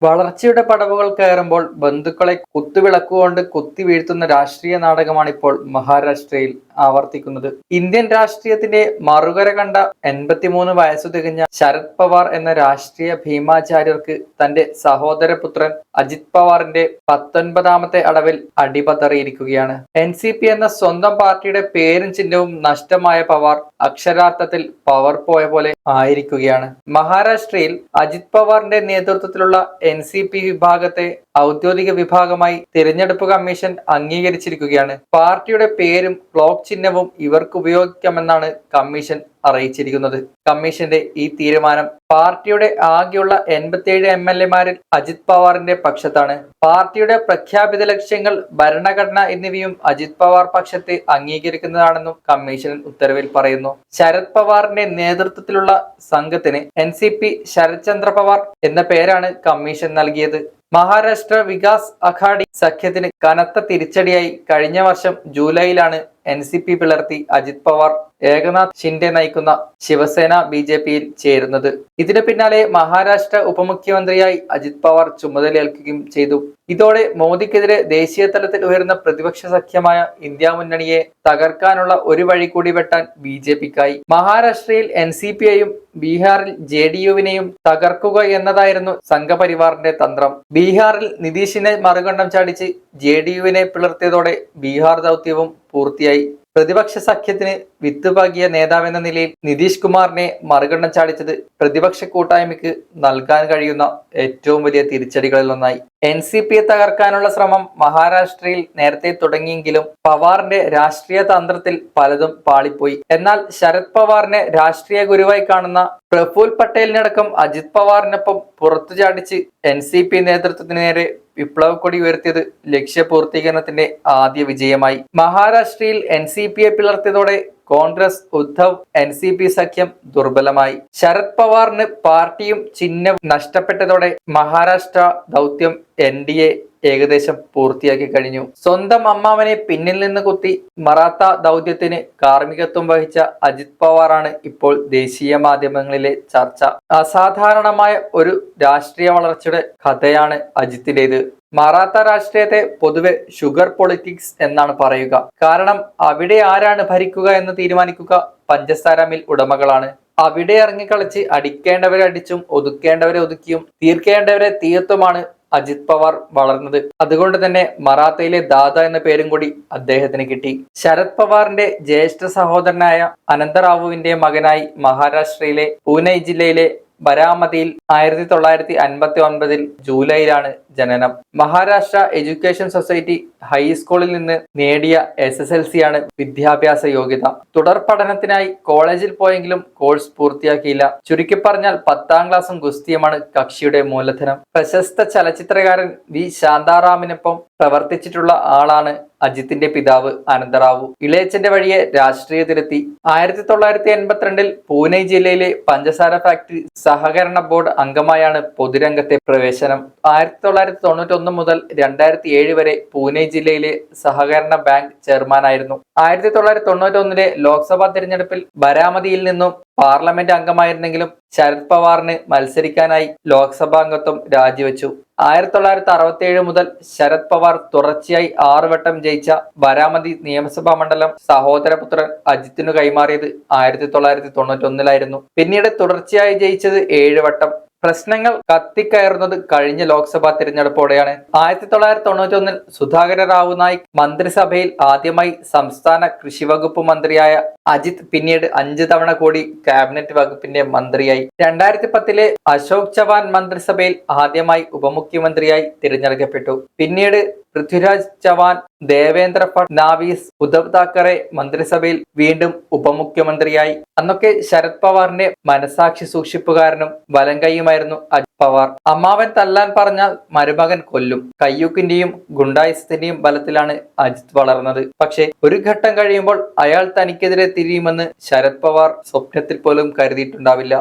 വളർച്ചയുടെ പടവുകൾ കയറുമ്പോൾ ബന്ധുക്കളെ കുത്തുവിളക്കുകൊണ്ട് കുത്തിവീഴ്ത്തുന്ന രാഷ്ട്രീയ നാടകമാണ് ഇപ്പോൾ മഹാരാഷ്ട്രയിൽ ആവർത്തിക്കുന്നത്. ഇന്ത്യൻ രാഷ്ട്രീയത്തിന്റെ മറുകര കണ്ട 83 വയസ്സു തികഞ്ഞ ശരത് പവാർ എന്ന രാഷ്ട്രീയ ഭീമാചാര്യർക്ക് തന്റെ സഹോദരപുത്രൻ അജിത് പവാറിന്റെ 19ാമത്തെ അടവിൽ അടിപതറിയിരിക്കുകയാണ്. NCP എന്ന സ്വന്തം പാർട്ടിയുടെ പേരും ചിഹ്നവും നഷ്ടമായ പവാർ അക്ഷരാർത്ഥത്തിൽ പവർ പോയ പോലെ ആയിരിക്കുകയാണ്. മഹാരാഷ്ട്രയിൽ അജിത് പവാറിന്റെ നേതൃത്വത്തിലുള്ള NCP വിഭാഗത്തെ ഔദ്യോഗിക വിഭാഗമായി തിരഞ്ഞെടുപ്പ് കമ്മീഷൻ അംഗീകരിച്ചിരിക്കുകയാണ്. പാർട്ടിയുടെ പേരും ക്ലോക്ക് ചിഹ്നവും ഇവർക്ക് ഉപയോഗിക്കാമെന്നാണ് കമ്മീഷൻ അറിയിച്ചിരിക്കുന്നത്. കമ്മീഷന്റെ ഈ തീരുമാനം പാർട്ടിയുടെ ആകെയുള്ള 87 MLA-മാരിൽ അജിത് പവാറിന്റെ പക്ഷത്താണ്. പാർട്ടിയുടെ പ്രഖ്യാപിത ലക്ഷ്യങ്ങൾ, ഭരണഘടന എന്നിവയും അജിത് പവാർ പക്ഷത്തെ അംഗീകരിക്കുന്നതാണെന്നും കമ്മീഷൻ ഉത്തരവിൽ പറയുന്നു. ശരത് പവാറിന്റെ നേതൃത്വത്തിലുള്ള സംഘത്തിന് NCP ശരത് ചന്ദ്ര പവാർ എന്ന പേരാണ് കമ്മീഷൻ നൽകിയത്. മഹാരാഷ്ട്ര വികാസ് അഘാഡി സഖ്യത്തിന് കനത്ത തിരിച്ചടിയായി കഴിഞ്ഞ വർഷം ജൂലൈയിലാണ് NCP പിളർത്തി അജിത് പവാർ ഏകനാഥ് ഷിൻഡെ നയിക്കുന്ന ശിവസേന BJP-യിൽ ചേരുന്നത്. ഇതിനു പിന്നാലെ മഹാരാഷ്ട്ര ഉപമുഖ്യമന്ത്രിയായി അജിത് പവാർ ചുമതലയേൽക്കുകയും ചെയ്തു. ഇതോടെ മോദിക്കെതിരെ ദേശീയ തലത്തിൽ ഉയർന്ന പ്രതിപക്ഷ സഖ്യമായ ഇന്ത്യ മുന്നണിയെ തകർക്കാനുള്ള ഒരു വഴി കൂടി വെട്ടാൻ BJP-ക്കായി. മഹാരാഷ്ട്രയിൽ NCP-യെയും ബീഹാറിൽ JDU-വിനെയും തകർക്കുക എന്നതായിരുന്നു സംഘപരിവാറിന്റെ തന്ത്രം. ബീഹാറിൽ നിതീഷിനെ മറുകണ്ഠം ചാടിച്ച് JDU-വിനെ പിളർത്തിയതോടെ ബീഹാർ ദൗത്യവും പൂർത്തിയായി. പ്രതിപക്ഷ സഖ്യത്തിന് വിത്തുപാകിയ നേതാവെന്ന നിലയിൽ നിതീഷ് കുമാറിനെ മറുകണ്ഠം ചാടിച്ചത് പ്രതിപക്ഷ കൂട്ടായ്മയ്ക്ക് നൽകാൻ കഴിയുന്ന ഏറ്റവും വലിയ തിരിച്ചടികളിലൊന്നായി. NCP-യെ തകർക്കാനുള്ള ശ്രമം മഹാരാഷ്ട്രയിൽ നേരത്തെ തുടങ്ങിയെങ്കിലും പവാറിന്റെ രാഷ്ട്രീയ തന്ത്രത്തിൽ പലതും പാളിപ്പോയി. എന്നാൽ ശരത് പവാറിനെ രാഷ്ട്രീയ ഗുരുവായി കാണുന്ന പ്രഫുൽ പട്ടേലിനടക്കം അജിത് പവാറിനൊപ്പം പുറത്തു ചാടിച്ച് NCP നേതൃത്വത്തിന് നേരെ വിപ്ലവ കൊടി ഉയർത്തിയത് ലക്ഷ്യപൂർത്തീകരണത്തിന്റെ ആദ്യ വിജയമായി. മഹാരാഷ്ട്രയിൽ NCP-യെ പിളർത്തിയതോടെ കോൺഗ്രസ് ഉദ്ധവ് NCP സഖ്യം ദുർബലമായി. ശരത് പവാറിന് പാർട്ടിയും ചിഹ്നവും നഷ്ടപ്പെട്ടതോടെ മഹാരാഷ്ട്ര ദൗത്യം NDA ഏകദേശം പൂർത്തിയാക്കി കഴിഞ്ഞു. സ്വന്തം അമ്മാവനെ പിന്നിൽ നിന്ന് കുത്തി മറാത്ത ദൗത്യത്തിന് കാർമ്മികത്വം വഹിച്ച അജിത് പവാറാണ് ഇപ്പോൾ ദേശീയ മാധ്യമങ്ങളിലെ ചർച്ച. അസാധാരണമായ ഒരു രാഷ്ട്രീയ വളർച്ചയുടെ കഥയാണ് അജിത്തിൻ്റെത്. മറാത്ത രാഷ്ട്രീയത്തെ പൊതുവെ ഷുഗർ പൊളിറ്റിക്സ് എന്നാണ് പറയുക. കാരണം അവിടെ ആരാണ് ഭരിക്കുക എന്ന് തീരുമാനിക്കുക പഞ്ചസാര മിൽ ഉടമകളാണ്. അവിടെ ഇറങ്ങിക്കളിച്ച് അടിക്കേണ്ടവരെ അടിച്ചും ഒതുക്കേണ്ടവരെ ഒതുക്കിയും തീർക്കേണ്ടവരെ തീർത്തുമാണ് അജിത് പവാർ വളർന്നത്. അതുകൊണ്ട് തന്നെ മറാത്തയിലെ ദാദ എന്ന പേരും കൂടി അദ്ദേഹത്തിന് കിട്ടി. ശരത് പവാറിന്റെ ജ്യേഷ്ഠ സഹോദരനായ അനന്തറാവുവിന്റെ മകനായി മഹാരാഷ്ട്രയിലെ പൂനെ ജില്ലയിലെ ബരാമതിയിൽ 1959 ജൂലൈയിലാണ് ജനനം. മഹാരാഷ്ട്ര എഡ്യൂക്കേഷൻ സൊസൈറ്റി ഹൈസ്കൂളിൽ നിന്ന് നേടിയ SSLC-യാണ് വിദ്യാഭ്യാസ യോഗ്യത. തുടർ പഠനത്തിനായി കോളേജിൽ പോയെങ്കിലും കോഴ്സ് പൂർത്തിയാക്കിയില്ല. ചുരുക്കി പറഞ്ഞാൽ 10ാം ക്ലാസും ഗുസ്തിയുമാണ് കക്ഷിയുടെ മൂലധനം. പ്രശസ്ത ചലച്ചിത്രകാരൻ V ശാന്താറാമിനൊപ്പം പ്രവർത്തിച്ചിട്ടുള്ള ആളാണ് അജിത്തിന്റെ പിതാവ് അനന്തറാവു. ഇളയച്ചന്റെ വഴിയെ രാഷ്ട്രീയത്തിലെത്തി. 1982 പൂനെ ജില്ലയിലെ പഞ്ചസാര ഫാക്ടറി സഹകരണ ബോർഡ് അംഗമായാണ് പൊതുരംഗത്തെ പ്രവേശനം. 1991 മുതൽ 2007 വരെ പൂനെ ജില്ലയിലെ സഹകരണ ബാങ്ക് ചെയർമാനായിരുന്നു. 1991 ലോക്സഭാ തിരഞ്ഞെടുപ്പിൽ ബരാമതിയിൽ നിന്നും പാർലമെന്റ് അംഗമായിരുന്നെങ്കിലും ശരത് പവാറിന് മത്സരിക്കാനായി ലോക്സഭാ അംഗത്വം രാജിവെച്ചു. 1967 മുതൽ ശരത് പവാർ തുടർച്ചയായി 6 വട്ടം ജയിച്ച ബരാമതി നിയമസഭാ മണ്ഡലം സഹോദരപുത്രൻ അജിത്തിനു കൈമാറിയത് 1991-ലായിരുന്നു. പിന്നീട് തുടർച്ചയായി ജയിച്ചത് 7 വട്ടം. പ്രശ്നങ്ങൾ കത്തിക്കയറുന്നത് കഴിഞ്ഞ ലോക്സഭാ തിരഞ്ഞെടുപ്പോടെയാണ്. 1991 സുധാകര റാവു നായിക് മന്ത്രിസഭയിൽ ആദ്യമായി സംസ്ഥാന കൃഷി വകുപ്പ് മന്ത്രിയായ അജിത് പിന്നീട് 5 തവണ കൂടി ക്യാബിനറ്റ് വകുപ്പിന്റെ മന്ത്രിയായി. 2010 അശോക് ചവാൻ മന്ത്രിസഭയിൽ ആദ്യമായി ഉപമുഖ്യമന്ത്രിയായി തിരഞ്ഞെടുക്കപ്പെട്ടു. പിന്നീട് പൃഥ്വിരാജ് ചവാൻ, ദേവേന്ദ്ര ഫഡ്നാവിസ്, ഉദ്ധവ് താക്കറെ മന്ത്രിസഭയിൽ വീണ്ടും ഉപമുഖ്യമന്ത്രിയായി. അന്നൊക്കെ ശരത് പവാറിന്റെ മനസാക്ഷി സൂക്ഷിപ്പുകാരനും വലങ്കൈയുമായിരുന്നു അജിത് പവാർ. അമ്മാവൻ തല്ലാൻ പറഞ്ഞാൽ മരുമകൻ കൊല്ലും. കയ്യൂക്കിന്റെയും ഗുണ്ടായുസത്തിന്റെയും ബലത്തിലാണ് അജിത് വളർന്നത്. പക്ഷെ ഒരു ഘട്ടം കഴിയുമ്പോൾ അയാൾ തനിക്കെതിരെ തിരിയുമെന്ന് ശരത് പവാർ സ്വപ്നത്തിൽ പോലും കരുതിയിട്ടുണ്ടാവില്ല.